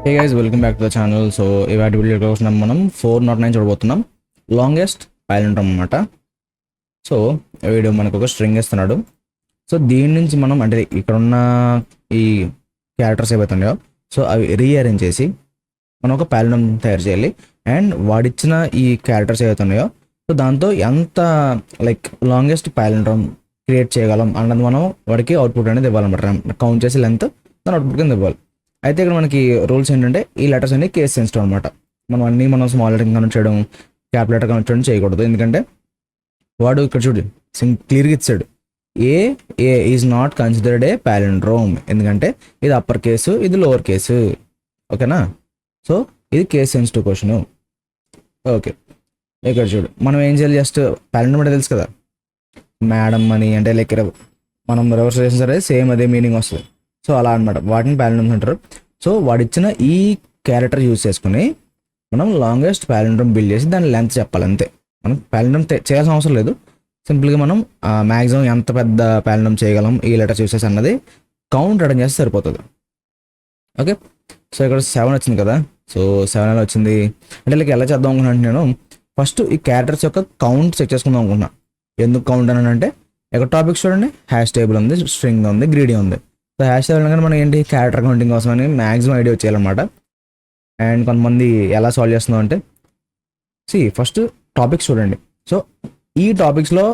Hey guys, welcome back to the channel. So ఇవాటి video కోసం మనం 409 చూడబోతున్నాం. లాంగెస్ట్ పాలిండ్రోమ్ అనమాట. సో వీడియో మనకు ఒక స్ట్రింగ్ ఇస్తున్నాడు. సో దీని నుంచి మనం అంటే ఇక్కడ ఉన్న ఈ క్యారెక్టర్స్ ఏవైతున్నాయో సో అవి రీఅరేంజ్ చేసి మనం ఒక పాలిండ్రోమ్ తయారు చేయాలి. అండ్ వాడిచ్చిన ఈ క్యారెక్టర్స్ ఏవైతున్నాయో సో దాంతో ఎంత లాంగెస్ట్ పాలిండ్రోమ్ క్రియేట్ చేయగలం అన్నది మనం వాడికి అవుట్పుట్ అనేది ఇవ్వాలన్నమాట. కౌంట్ చేసి లెంత్ దాని అవుట్పుట్ కింద ఇవ్వాలి. అయితే ఇక్కడ మనకి రూల్స్ ఏంటంటే ఈ లెటర్స్ అన్ని కేస్ సెన్సిటివ్ అనమాట. మనం స్మాల్ లెటర్ కనెక్ట్ చేయడం, క్యాప్ లెటర్ కనెక్ట్ చేయడం చేయకూడదు. ఎందుకంటే వాడు ఇక్కడ చూడు క్లియర్గా ఇచ్చాడు, A is not considered a palindrome. ఎందుకంటే ఇది అప్పర్ కేసు, ఇది లోవర్ కేసు. ఓకేనా? సో ఇది కేస్ సెన్సిటివ్ క్వశ్చన్. ఓకే, ఇక్కడ చూడు మనం ఏం చేయాలి, జస్ట్ పాలిండ్రోమ్ అంటే తెలుసు కదా, మేడం అని అంటే మనం రివర్స్ చేసిన సరే సేమ్ అదే మీనింగ్ వస్తుంది. సో అలా అనమాట, వాటిని పాలిండ్రోమ్స్ అంటారు. సో వాడిచ్చిన ఈ క్యారెక్టర్ యూజ్ చేసుకుని మనం లాంగెస్ట్ పాలిండ్రోమ్ బిల్డ్ చేసి దాని లెంత్ చెప్పాలి అంతే. మనం పాలిండ్రోమ్ చేయాల్సిన అవసరం లేదు. సింపుల్గా మనం మ్యాక్సిమం ఎంత పెద్ద పాలిండ్రోమ్ చేయగలం ఈ లెటర్స్ యూస్ చేసి అన్నది కౌంట్ అటెండ్ చేస్తే సరిపోతుంది. ఓకే, సో ఇక్కడ 7 వచ్చింది కదా. సో 7 ఎలా వచ్చింది అంటే ఎలా చేద్దాం అనుకున్నాను నేను. ఫస్ట్ ఈ క్యారెక్టర్స్ యొక్క కౌంట్ చెక్ చేసుకుందాం అనుకున్నా. ఎందుకు కౌంట్ అని అంటే ఇక్కడ టాపిక్స్ చూడండి, హ్యాష్ టేబుల్ ఉంది, స్ట్రింగ్ ఉంది, గ్రీడీ ఉంది. సో హ్యాష్ టేబుల్ కానీ మనం ఏంటి క్యారెక్టర్ కౌంటింగ్ కోసం అని మ్యాక్సిమం ఐడియా వచ్చేయాలన్నమాట. అండ్ కొంతమంది ఎలా సాల్వ్ చేస్తున్నాం అంటే ఫస్ట్ టాపిక్స్ చూడండి. సో ఈ టాపిక్స్లో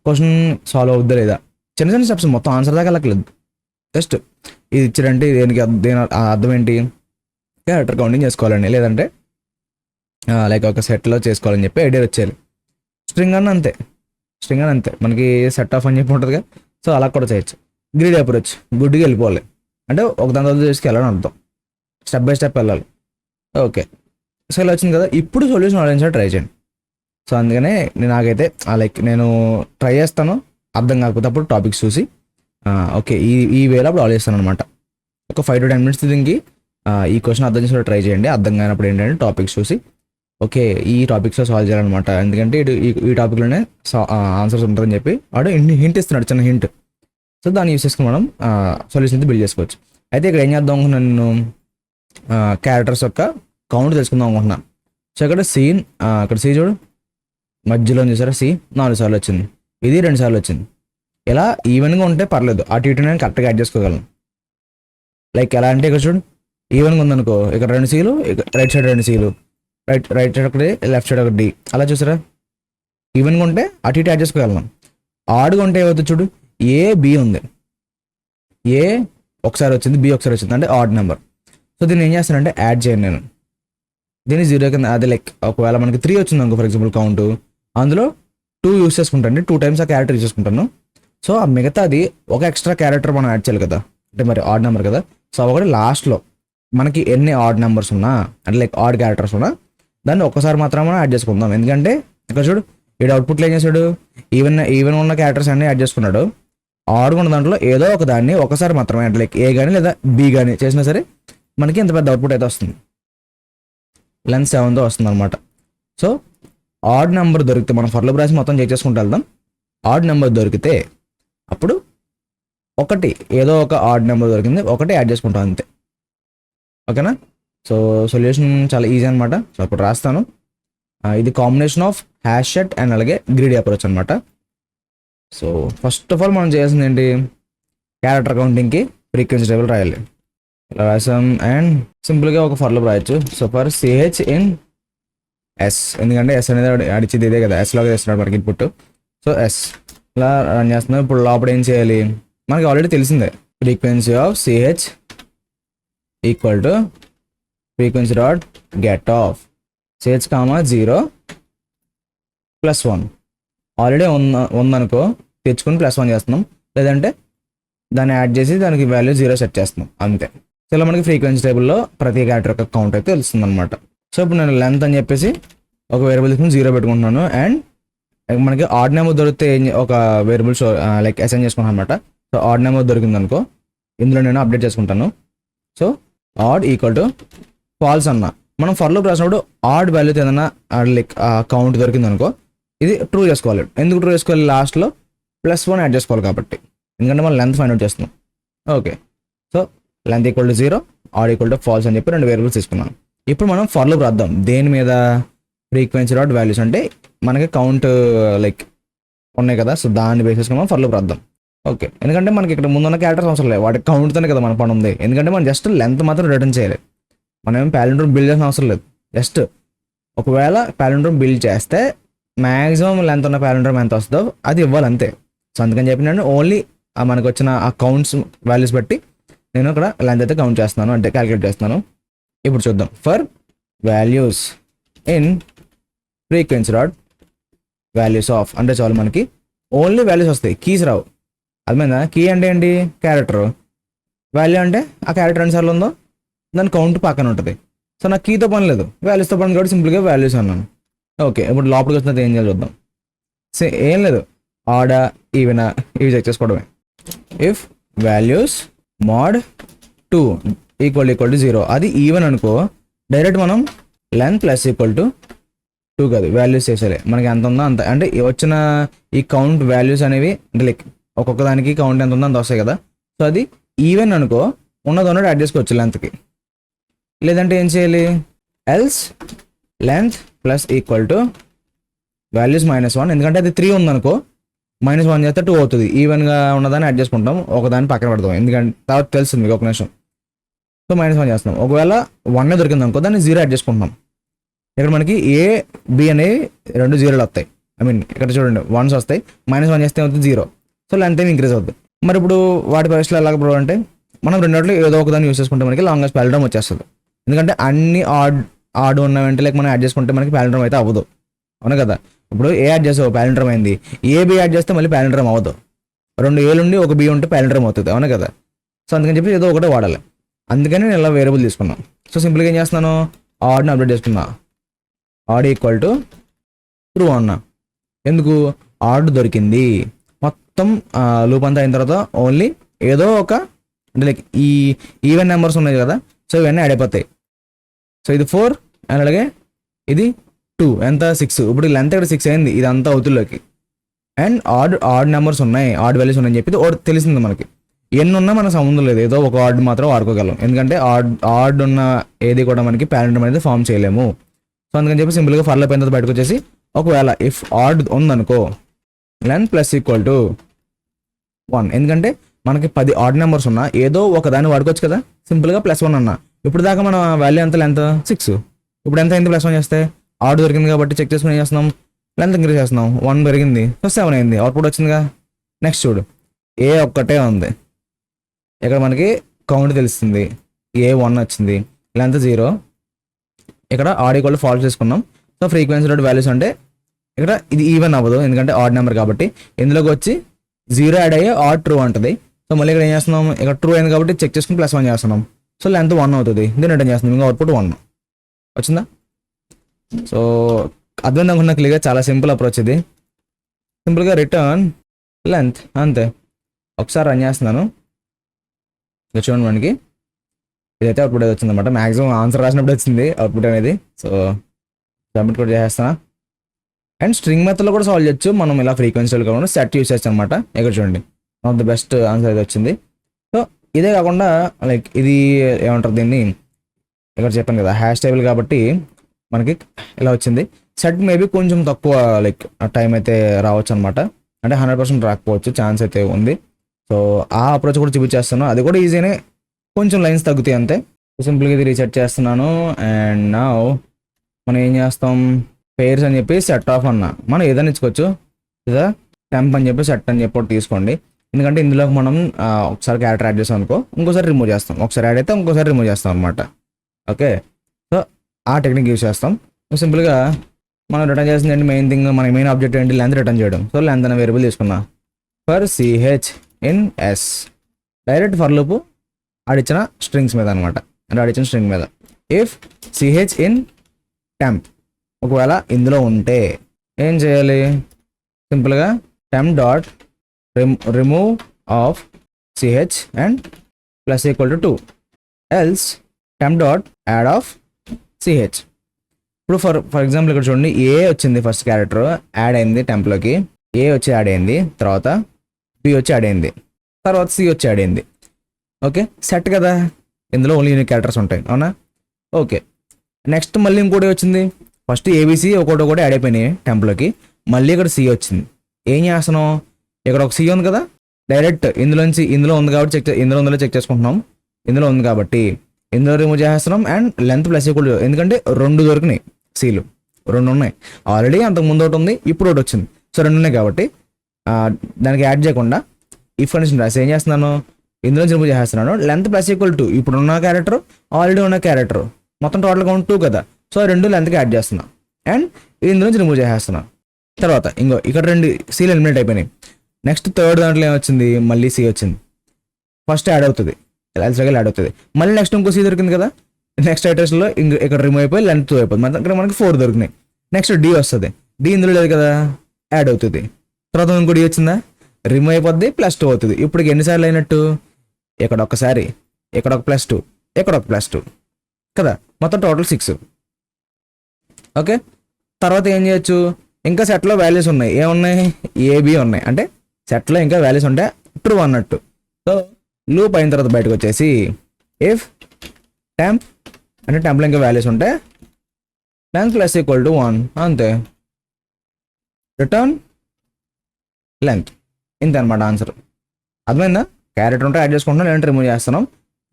క్వశ్చన్ సాల్వ్ అవుద్దా లేదా, చిన్న చిన్న స్టెప్స్, మొత్తం ఆన్సర్ దాకా వెళ్ళట్లేదు. జస్ట్ ఇది ఇచ్చారంటే దేనికి అర్థం ఏంటి, క్యారెక్టర్ కౌంటింగ్ చేసుకోవాలండి, లేదంటే ఒక సెట్లో చేసుకోవాలని చెప్పి ఐడియా వచ్చేయాలి. స్ట్రింగ్ అన్న అంతే మనకి సెట్ ఆఫ్ అని చెప్పి ఉంటుందిగా. సో అలా కూడా చేయొచ్చు. గ్రీడ్ అప్రోచ్, గుడ్డిగా వెళ్ళిపోవాలి అంటే ఒక దాని తర్వాత చేసుకెళ్ళాలని అర్థం, స్టెప్ బై స్టెప్ వెళ్ళాలి. ఓకే, సో ఇలా వచ్చింది కదా. ఇప్పుడు సొల్యూషన్ ఆలోచించాలి, ట్రై చేయండి. సో అందుకనే నాకైతే నేను ట్రై చేస్తాను, అర్థం కాకపోతే అప్పుడు టాపిక్స్ చూసి ఓకే ఈ వేలో అప్పుడు ఆలోచిస్తాను అనమాట. ఒక 5 to 10 minutes దీనికి ఈ క్వశ్చన్ అర్థం చేసి ట్రై చేయండి. అర్థం కానప్పుడు ఏంటంటే టాపిక్స్ చూసి ఓకే ఈ టాపిక్స్లో సాల్వ్ చేయాలన్నమాట. ఎందుకంటే ఈ టాపిక్లోనే ఆన్సర్స్ ఉంటుందని చెప్పి వాడు హింట్ ఇస్తున్నాడు, చిన్న హింట్. సో దాన్ని యూస్ చేసుకుని మనం సొల్యూషన్ అయితే బిల్డ్ చేసుకోవచ్చు. అయితే ఇక్కడ ఏం చేద్దాం అనుకున్నాను నేను, క్యారెక్టర్స్ యొక్క కౌంట్ తెలుసుకుందాం అనుకుంటున్నాను. సో ఇక్కడ ఇక్కడ సి చూడు, మధ్యలో చూసారా సి 4 సార్లు వచ్చింది, ఇది 2 సార్లు వచ్చింది. ఇలా ఈవెన్గా ఉంటే పర్లేదు, అటు ఇటు నేను కరెక్ట్గా యాడ్ చేసుకోగలను. ఎలా అంటే ఇక్కడ చూడు ఈవెన్గా ఉందనుకో, ఇక్కడ 2 seal, right side 2 seal, right side ఒకటి, లెఫ్ట్ సైడ్ ఒకటి, అలా చూసారా. ఈవెన్గా ఉంటే అటు ఇటు యాడ్ చేసుకోగలను. ఆడుగా ఉంటే ఏమవుతుంది చూడు, ఏ బి ఉంది, ఏ ఒకసారి వచ్చింది, బి ఒకసారి వచ్చింది, అంటే ఆడ్ నెంబర్. సో దీన్ని ఏం చేస్తానంటే యాడ్ చేయను నేను, దీన్ని 0 కింద. అది ఒకవేళ మనకి 3 వచ్చింది అనుకో ఫర్ ఎగ్జాంపుల్ కౌంట్, అందులో 2 యూస్ చేసుకుంటాను, 2 times ఆ క్యారెక్టర్ యూస్ చేసుకుంటాను. సో ఆ మిగతాది ఒక ఎక్స్ట్రా క్యారెక్టర్ మనం యాడ్ చేయాలి కదా, అంటే మరి ఆడ్ నెంబర్ కదా. సో ఒకటి లాస్ట్లో మనకి ఎన్ని ఆడ్ నెంబర్స్ ఉన్నా అంటే ఆడ్ క్యారెక్టర్స్ ఉన్నా దాన్ని ఒక్కసారి మాత్రం మనం యాడ్ చేసుకుందాం. ఎందుకంటే ఇక్కడ చూడు ఈ అవుట్పుట్లో ఏం చేశాడు, ఈవెన్ ఉన్న క్యారెక్టర్స్ అన్ని యాడ్ చేసుకున్నాడు. ఆడ్ ఉన్న దాంట్లో ఏదో ఒక దాన్ని ఒకసారి మాత్రమే అంటే ఏ కానీ లేదా బి కానీ చేసినా సరే మనకి ఇంత పెద్ద అవుట్పుట్ అయితే వస్తుంది, లెన్స్ 7తో వస్తుంది అనమాట. సో ఆడ్ నెంబర్ దొరికితే మనం ఫర్లో రాసి మొత్తం చెక్ చేసుకుంటూ వెళ్దాం. ఆడ్ నెంబర్ దొరికితే అప్పుడు ఒకటి ఏదో ఒక ఆడ్ నెంబర్ దొరికింది, ఒకటి యాడ్ చేసుకుంటాం అంతే. ఓకేనా? సో సొల్యూషన్ చాలా ఈజీ అనమాట. సో అప్పుడు రాస్తాను. ఇది combination of hash set and అలాగే గ్రీడీ అప్రోచ్ అనమాట. సో ఫస్ట్ ఆఫ్ ఆల్ మనం చేయాల్సింది ఏంటి, క్యారెక్టర్ కౌంటింగ్కి ఫ్రీక్వెన్సీ టేబుల్ రాయాలి. ఇలా రాసాం అండ్ సింపుల్గా ఒక ఫర్లో రాయొచ్చు. So for CH in S, ఎందుకంటే ఎస్ అనేది అడిచింది ఇదే కదా, ఎస్లోగా చేస్తున్నాడు మనకి ఇన్పుట్. సో ఎస్ ఇలా రన్ చేస్తున్నాం. ఇప్పుడు లోపల ఏం చేయాలి, మనకి ఆల్రెడీ తెలిసిందే, frequency of CH equal to frequency dot get of CH comma 0 + 1. Already ఉందనుకో తెచ్చుకుని +1 చేస్తున్నాం, లేదంటే దాన్ని యాడ్ చేసి దానికి వాల్యూ 0 సెట్ చేస్తున్నాం అంతే. సో ఇలా మనకి ఫ్రీక్వెన్సీ టేబుల్లో ప్రతి క్యారెక్టర్ యొక్క కౌంట్ అయితే తెలుస్తుంది అనమాట. సో ఇప్పుడు నేను లెంత్ అని చెప్పేసి ఒక వేరియబుల్ తీసుకుని 0 పెట్టుకుంటున్నాను. అండ్ మనకి ఆడ్ నెంబర్ దొరికితే ఒక వేరియబుల్ అసైన్ చేసుకుంటాను అనమాట. సో ఆడ్ నెంబర్ దొరికింది అనుకో ఇందులో నేను అప్డేట్ చేసుకుంటాను. So odd equal to falls అన్న, మనం ఫర్ లూప్ రాసినప్పుడు ఆడ్ వాల్యూతో ఏదైనా కౌంట్ దొరికింది అనుకో ఇది ట్రూ చేసుకోవాలి. ఎందుకు ట్రూ చేసుకోవాలి, లాస్ట్లో +1 యాడ్ చేసుకోవాలి కాబట్టి, ఎందుకంటే మనం లెంత్ ఫైండ్ అవుట్ చేస్తున్నాం. Okay, so length equal to 0, odd equal to false అని చెప్పి 2 వేరియబుల్స్ తీసుకున్నాం. ఇప్పుడు మనం ఫర్ లూప్ రాద్దాం. దేని మీద? ఫ్రీక్వెన్సీ డాట్ వాల్యూస్, అంటే మనకి కౌంట్ లైక్ ఉన్నాయి కదా, సో దాన్ని బేసిస్ మనం ఫర్ లూప్ రాద్దాం. ఓకే, ఎందుకంటే మనకి ఇక్కడ ముందున్న క్యారెక్టర్స్ అవసరం లేదు, వాటి కౌంట్తోనే కదా మన పని ఉంది. ఎందుకంటే మనం జస్ట్ లెంత్ మాత్రం రిటర్న్ చేయాలి, మనం ఏం ప్యాలెండ్రోమ్ బిల్డ్ చేసిన అవసరం లేదు. జస్ట్ ఒకవేళ ప్యాలెండ్రోమ్ బిల్డ్ చేస్తే మ్యాక్సిమం లెంత్ ఉన్న ప్యాలెండ్రోమ్ ఎంత వస్తుందో అది ఇవ్వాలి అంతే. సో అందుకని చెప్పి నేను ఓన్లీ మనకు వచ్చిన ఆ కౌంట్స్ వాల్యూస్ బట్టి నేను అక్కడ లెంత్ అయితే కౌంట్ చేస్తున్నాను, అంటే క్యాలిక్యులేట్ చేస్తున్నాను. ఇప్పుడు చూద్దాం. For values in frequency dot values of అంటే చాలు, మనకి ఓన్లీ వాల్యూస్ వస్తాయి, కీస్ రావు. అర్థమైందా? కీ అంటే ఏంటి? క్యారెక్టర్. వాల్యూ అంటే ఆ క్యారెక్టర్ ఎన్నిసార్లు ఉందో దాని కౌంట్ పక్కన ఉంటుంది. సో నాకు కీతో పని లేదు, వాల్యూస్తో పని కాబట్టి సింపుల్గా వాల్యూస్ అన్నాను. ఓకే, ఇప్పుడు లోపలికి వచ్చినది ఏం చేయాలి చూద్దాం. ఏం లేదు, ఆడా ఈవెనా ఇవి చెక్ చేసుకోవడమే. If values mode 2 equal to 0, అది ఈవెన్ అనుకో, డైరెక్ట్ మనం లెంత్ ప్లస్ ఈక్వల్ టు 2 కాదు వాల్యూస్ చేసేలే, మనకి ఎంత ఉందో అంత. అంటే వచ్చిన ఈ కౌంట్ వాల్యూస్ అనేవి అంటే లైక్ ఒక్కొక్క దానికి కౌంట్ ఎంత ఉందో అంత వస్తాయి కదా. సో అది ఈవెన్ అనుకో, ఉన్నది యాడ్ చేసుకోవచ్చు లెంత్కి. లేదంటే ఏం చేయాలి? Else length plus equal to values -1, ఎందుకంటే అది 3 ఉందనుకో, -1 చేస్తే 2 అవుతుంది. ఈవెన్గా ఉన్నదాన్ని యాడ్ చేసుకుంటాం, ఒకదాన్ని పక్కన పెడతాం, ఎందుకంటే తర్వాత తెలుస్తుంది మీకు ఒక నిమిషం. సో -1 చేస్తున్నాం. ఒకవేళ 1 దొరికింది అనుకో, దాన్ని 0 యాడ్ చేసుకుంటాం. ఇక్కడ మనకి ఏ బి అనేవి 2 జీరోలు వస్తాయి. ఐ మీన్ ఇక్కడ చూడండి 1s వస్తాయి, -1 చేస్తే అవుతుంది 0. సో లెంత్ ఏమి ఇంక్రీజ్ అవుతుంది. మరి ఇప్పుడు వాటి పరిస్థితులు ఎలాగ బ్రో అంటే, మనం రెండోట్లో ఏదో ఒక దాన్ని యూస్ చేసుకుంటే మనకి లాంగెస్ట్ ప్యాలెండ్రోమ్ వచ్చేస్తుంది. ఎందుకంటే అన్ని ఆడ్ ఉన్న వెంటనే మనం యాడ్ చేసుకుంటే మనకి ప్యాలెండ్రోమ్ అయితే అవ్వదు, అవును కదా. ఇప్పుడు ఏ యాడ్ చేసావు ప్యాలెండ్రోమ్ అయింది, ఏ బి యాడ్ చేస్తే మళ్ళీ ప్యాలెండ్రోమ్ అవ్వదు. 2 ఏలు ఉండి ఒక బి ఉంటే ప్యాలెండ్రోమ్ అవుతుంది, అవును కదా. సో అందుకని చెప్పి ఏదో ఒకటే వాడాలి. అందుకని నేను ఇలా వేరియబుల్ తీసుకున్నాను. సో సింపుల్గా ఏం చేస్తున్నాను, ఆడ్ని అప్డేట్ చేసుకున్నా. ఆడ్ ఈక్వల్ టు ట్రూ అన్నా. ఎందుకు? ఆడ్ దొరికింది. మొత్తం లూప్ అంతా అయిన తర్వాత ఓన్లీ ఏదో ఒక అంటే లైక్ ఈ ఈవెన్ నెంబర్స్ ఉన్నాయి కదా, సో ఇవన్నీ యాడ్ అయిపోతాయి. సో ఇది 4 అండ్ అలాగే ఇది 2, ఎంత 6. ఇప్పుడు లెంత్ ఇక్కడ 6 అయింది, ఇదంతా అవుతుల్లోకి. అండ్ ఆడ్ నెంబర్స్ ఉన్నాయి, ఆడ్ వాల్యూస్ ఉన్నాయని చెప్పి తెలిసింది మనకి. ఎన్ని ఉన్నా మనకు సంబంధం లేదు, ఏదో ఒక ఆడ్ మాత్రం వాడుకోగలం. ఎందుకంటే ఆడ్ ఉన్న ఏది కూడా మనకి ప్యాలెండ్రోమ్ అనేది ఫామ్ చేయలేము. సో అందుకని చెప్పి సింపుల్గా ఫర్ లూప్ అయిన తర్వాత బయటకు వచ్చేసి, ఒకవేళ ఇఫ్ ఆడ్ ఉందనుకో, లెంత్ ప్లస్ ఈక్వల్ టు 1, ఎందుకంటే మనకి 10 ఆడ్ నెంబర్స్ ఉన్నా ఏదో ఒక దాన్ని వాడుకోవచ్చు కదా, సింపుల్గా +1 అన్నా. ఇప్పుడు దాకా మన వాల్యూ ఎంత? లెంత్ 6. ఇప్పుడు ఎంత అయింది +1 చేస్తే? ఆడ్ దొరికింది కాబట్టి చెక్ చేసుకుని ఏం చేస్తున్నాం, లెంత్ ఇంక్రీజ్ చేస్తున్నాం. 1 పెరిగింది, సో 7 అయింది, అవుట్పుట్ వచ్చిందిగా. నెక్స్ట్ చూడు, ఏ ఒక్కటే ఉంది, ఇక్కడ మనకి కౌంట్ తెలుస్తుంది, A1 వచ్చింది, లెంత్ 0. ఇక్కడ ఆడ్ ఈక్వల్ టు ఫాల్స్ తీసుకున్నాం. సో ఫ్రీక్వెన్సీ డాట్ వాల్యూస్ అంటే ఇక్కడ ఇది ఈవెన్ అవ్వదు, ఎందుకంటే ఆడ్ నెంబర్ కాబట్టి. ఇందులోకి వచ్చి 0 యాడ్ అయ్యి ఆడ్ ట్రూ అంటుంది. సో మళ్ళీ ఇక్కడ ఏం చేస్తున్నాం, ఇక్కడ ట్రూ అయింది కాబట్టి చెక్ చేసుకుని +1 చేస్తున్నాం. సో లెంత్ 1 అవుతుంది, దీన్ని రిటర్న్ చేస్తున్నాం, ఇంకా అవుట్పుట్ 1 వచ్చిందా. సో అర్థం అనుకున్న క్లియర్గా, చాలా సింపుల్ అప్రోచ్ ఇది. సింపుల్గా రిటర్న్ లెంత్ అంతే. ఒకసారి రన్ చేస్తున్నాను, చూడండి మనకి ఇదైతే అవుట్పుట్ అయితే వచ్చిందన్నమాట. మ్యాక్సిమం ఆన్సర్ రాసినప్పుడు వచ్చింది అవుట్పుట్ అనేది. సో సబ్మిట్ కూడా చేసేస్తాను. అండ్ స్ట్రింగ్ మెథడ్లో కూడా సాల్వ్ చేయొచ్చు మనం, ఇలా ఫ్రీక్వెన్సీలు కాకుండా సెట్ యూస్ చేయొచ్చు అనమాట. ఇక్కడ చూడండి one of the best answer అయితే వచ్చింది. సో ఇదే కాకుండా లైక్ ఇది ఏమంటారు దీన్ని, ఇక్కడ చెప్పాను కదా హ్యాష్ టేబుల్ కాబట్టి మనకి ఇలా వచ్చింది. సెట్ మేబీ కొంచెం తక్కువ లైక్ టైం అయితే రావచ్చు అనమాట, అంటే 100% రాకపోవచ్చు, ఛాన్స్ అయితే ఉంది. సో ఆ అప్రోచ్ కూడా చూపించేస్తాను, అది కూడా ఈజీనే, కొంచెం లైన్స్ తగ్గుతాయి అంతే. సింపుల్గా ఇది రీసెట్ చేస్తున్నాను. అండ్ నా మనం ఏం చేస్తాం, పేర్స్ అని చెప్పి సెట్ ఆఫ్ అన్న, మనం ఏదైనా ఇచ్చుకోవచ్చు, లేదా టెంప్ అని చెప్పి సెట్ అని చెప్పి ఒకటి తీసుకోండి. ఎందుకంటే ఇందులో మనం ఒకసారి క్యారెక్టర్ యాడ్ చేస్తాం అనుకో, ఇంకోసారి రిమూవ్ చేస్తాం, ఒకసారి యాడ్ అయితే ఇంకోసారి రిమూవ్ చేస్తాం అనమాట. ఓకే, సో ఆ టెక్నిక్ యూస్ చేస్తాం. సింపుల్గా మనం రిటర్న్ చేసింది ఏంటి, మెయిన్ థింగ్ మన మెయిన్ ఆబ్జెక్ట్ ఏంటి, లెంత్ రిటర్న్ చేయడం. సో లెంత్ అనే వేరియబుల్ తీసుకున్నా. For CH in S, direct for loop ఆడిచ్చిన స్ట్రింగ్స్ మీద అనమాట, అంటే ఆడిచ్చిన స్ట్రింగ్ మీద. ఇఫ్ CH in temp, ఒకవేళ ఇందులో ఉంటే ఏం చేయాలి, సింపుల్గా temp dot remove of CH and plus equal to 2, else temp dot add of CH. ఇప్పుడు ఫర్ ఎగ్జాంపుల్ ఇక్కడ చూడండి, ఏ వచ్చింది, ఫస్ట్ క్యారెక్టర్ యాడ్ అయింది టెంప్లోకి, ఏ వచ్చి యాడ్ అయింది, తర్వాత బి వచ్చి యాడ్ అయింది, తర్వాత సి వచ్చి యాడ్ అయింది. ఓకే, సెట్ కదా, ఇందులో ఓన్లీ యూనిక్ క్యారెక్టర్స్ ఉంటాయి, అవునా? ఓకే, నెక్స్ట్ మళ్ళీ ఇంకోటి వచ్చింది. ఫస్ట్ ఏబీసీ ఒకటి యాడ్ అయిపోయినాయి టెంప్లోకి, మళ్ళీ ఇక్కడ సి వచ్చింది. ఏం చేస్తున్నాం, ఇక్కడ ఒక సి ఉంది కదా, డైరెక్ట్ ఇందులో ఉంది కాబట్టి ఇందులో చెక్ చేసుకుంటున్నాం. ఇందులో ఉంది కాబట్టి ఇందులో రిమూవ్ చేస్తున్నాం. అండ్ లెంత్ ప్లస్ ఈక్వల్, ఎందుకంటే 2 దొరికినాయి, సీలు 2 ఉన్నాయి ఆల్రెడీ, అంతకు ముందు ఒకటి ఉంది, ఇప్పుడు ఒకటి వచ్చింది. సో 2 ఉన్నాయి కాబట్టి దానికి యాడ్ చేయకుండా ఇఫ్ కండిషన్ రాసి ఏం చేస్తున్నాను, ఇందులో రిమూవ్ చేస్తున్నాను. లెంత్ ప్లస్ ఈక్వల్ టు ఇప్పుడున్న క్యారెక్టర్, ఆల్రెడీ ఉన్న క్యారెక్టర్, మొత్తం టోటల్ కౌంట్ 2 కదా. సో 2 లెంత్కి యాడ్ చేస్తున్నా అండ్ ఇందులో రిమూవ్ చేసేస్తున్నా. తర్వాత ఇక్కడ 2 సీలు ఎలిమినేట్ అయిపోయినాయి. నెక్స్ట్ థర్డ్ దాంట్లో ఏమొచ్చింది, మళ్ళీ సి వచ్చింది. ఫస్ట్ యాడ్ అవుతుంది, యాడ్ అవుతుంది. మళ్ళీ నెక్స్ట్ ఇంకో సి దొరికింది కదా, నెక్స్ట్ ఐటర్స్లో ఇక్కడ రిమూవ్ అయిపోయి లెంత్ 2 అయిపోతుంది. ఇక్కడ మనకి 4 దొరికినాయి. నెక్స్ట్ డి వస్తుంది, డి ఇందులో లేదు కదా, యాడ్ అవుతుంది. తర్వాత ఇంకో డి వచ్చిందా, రిమూవ్ అయిపోద్ది, +2 అవుతుంది. ఇప్పుడు ఎన్నిసార్లు అయినట్టు, ఇక్కడ ఒకసారి, ఇక్కడ ఒక +2, ఇక్కడ ఒక +2 కదా, మొత్తం టోటల్ 6. ఓకే, తర్వాత ఏం చేయొచ్చు, ఇంకా సెట్లో వాల్యూస్ ఉన్నాయి, ఏమున్నాయి, ఏబి ఉన్నాయి, అంటే సెట్లో ఇంకా వాల్యూస్ ఉంటే ట్రూ అన్నట్టు. సో లూప్ అయిన తర్వాత బయటకు వచ్చేసి ఇఫ్ టెంప్, అంటే టెంప్లో ఇంకా వాల్యూస్ ఉంటే లెంత్ ప్లస్ ఈక్వల్ టు 1, అంతే, రిటర్న్ లెంత్. ఇంతే అనమాట ఆన్సర్. అర్థమైందా? క్యారెక్టర్ ఉంటే యాడ్ చేసుకుంటున్నాం, లేదంటే రిమూవ్ చేస్తున్నాం.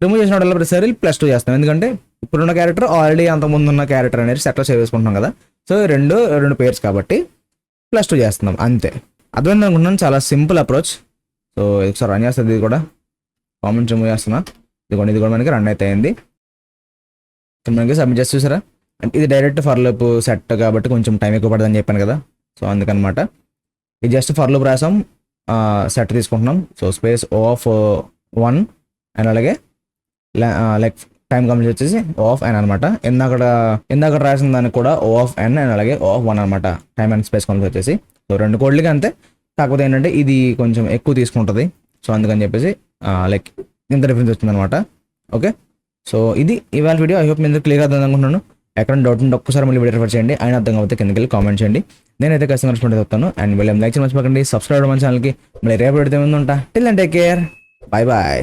రిమూవ్ చేసిన వల్ల ప్రతిసారి +2 చేస్తాం, ఎందుకంటే ఇప్పుడున్న క్యారెక్టర్ ఆల్రెడీ అంతకుముందు ఉన్న క్యారెక్టర్ అనేది సెట్లో సేవ్ చేసుకుంటున్నాం కదా. సో రెండు పేర్స్ కాబట్టి +2 చేస్తున్నాం, అంతే. అర్థమైంది అనుకుంటున్నాను, చాలా సింపుల్ అప్రోచ్. సో ఒకసారి రన్ చేస్తుంది, ఇది కూడా కామెంట్స్ రిమూవ్ చేస్తున్నా. ఇది కూడా మనకి రన్ అయితే అయింది. మనకి సబ్మిట్ చేసి చూసారా, అంటే ఇది డైరెక్ట్ ఫర్ లూప్ సెట్ కాబట్టి కొంచెం టైం ఎక్కువ పడుతుందని చెప్పాను కదా. సో అందుకనమాట ఇది జస్ట్ ఫర్ లూప్ రాసాం, సెట్ తీసుకుంటున్నాం. సో స్పేస్ O(1) అండ్ అలాగే లైక్ టైం కంప్లీట్ వచ్చేసి O(n) అనమాట. ఇందాక రాసిన దానికి కూడా O(n) అండ్ అలాగే O(1) అనమాట, టైం అండ్ స్పేస్ కంప్లీట్ వచ్చేసి. సో 2 కోడ్లకి అంతే, కాకపోతే ఏంటంటే ఇది కొంచెం ఎక్కువ తీసుకుంటుంది. సో అందుకని చెప్పేసి లైక్ ఇంత డిఫరెన్స్ వచ్చింది అనమాట. ఓకే, సో ఇది ఇవాళ వీడియో. ఐ హోప్ మీరు క్లియర్ అవుతుంది అనుకుంటున్నాను. ఎక్కడ డౌట్ ఉంటే ఒక్కసారి మళ్ళీ వీడియో రిఫర్ చేయండి, అయినా అర్థం కాకపోతే కిందకి వెళ్ళి కామెంట్ చేయండి. నేనైతే ఖచ్చితంగా రెస్పాండ్ అవుతాను. అండ్ వీళ్ళేం లైక్ చేయడం మర్చిపోకండి, సబ్స్క్రైబ్ మన ఛానల్కి. మళ్ళీ రేపు పెడితే ముందు ఉంటా. Till then take care, bye bye.